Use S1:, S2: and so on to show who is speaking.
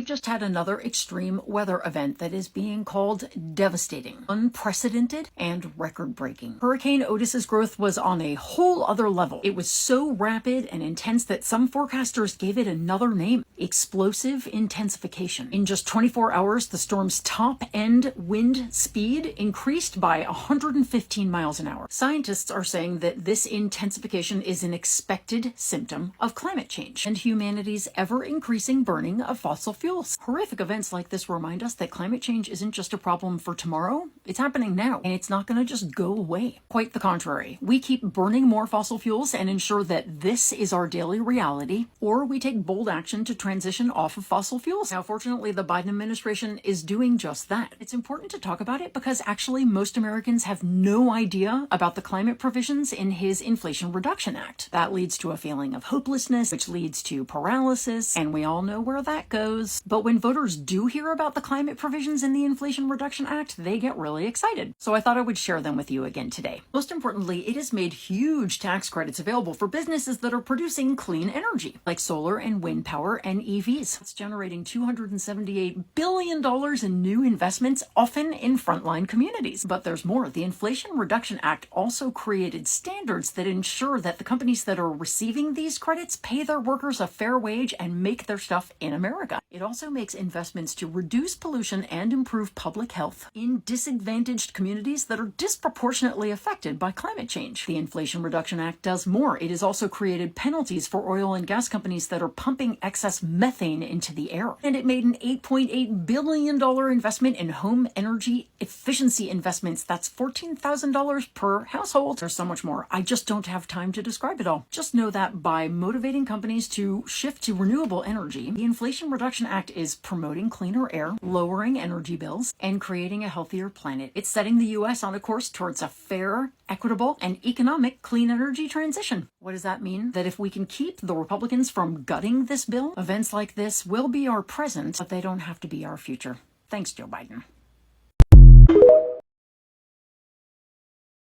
S1: We've just had another extreme weather event that is being called devastating, unprecedented, and record-breaking. Hurricane Otis's growth was on a whole other level. It was so rapid and intense that some forecasters gave it another name: explosive intensification. In just 24 hours, the storm's top-end wind speed increased by 115 miles an hour. Scientists are saying that this intensification is an expected symptom of climate change and humanity's ever-increasing burning of fossil fuels. Horrific events like this remind us that climate change isn't just a problem for tomorrow, it's happening now, and it's not going to just go away. Quite the contrary. We keep burning more fossil fuels and ensure that this is our daily reality, or we take bold action to transition off of fossil fuels. Now, fortunately, the Biden administration is doing just that. It's important to talk about it because actually most Americans have no idea about the climate provisions in his Inflation Reduction Act. That leads to a feeling of hopelessness, which leads to paralysis, and we all know where that goes. But when voters do hear about the climate provisions in the Inflation Reduction Act, they get really excited. So I thought I would share them with you again today. Most importantly, it has made huge tax credits available for businesses that are producing clean energy, like solar and wind power and EVs. It's generating $278 billion in new investments, often in frontline communities. But there's more. The Inflation Reduction Act also created standards that ensure that the companies that are receiving these credits pay their workers a fair wage and make their stuff in America. It also makes investments to reduce pollution and improve public health in disadvantaged communities that are disproportionately affected by climate change. The Inflation Reduction Act does more. It has also created penalties for oil and gas companies that are pumping excess methane into the air. And it made an $8.8 billion investment in home energy efficiency investments. That's $14,000 per household. There's so much more. I just don't have time to describe it all. Just know that by motivating companies to shift to renewable energy, the Inflation Reduction Act is promoting cleaner air, lowering energy bills, and creating a healthier planet. It's setting the U.S. on a course towards a fair, equitable, and economic clean energy transition. What does that mean? That if we can keep the Republicans from gutting this bill, events like this will be our present, but they don't have to be our future. Thanks, Joe Biden.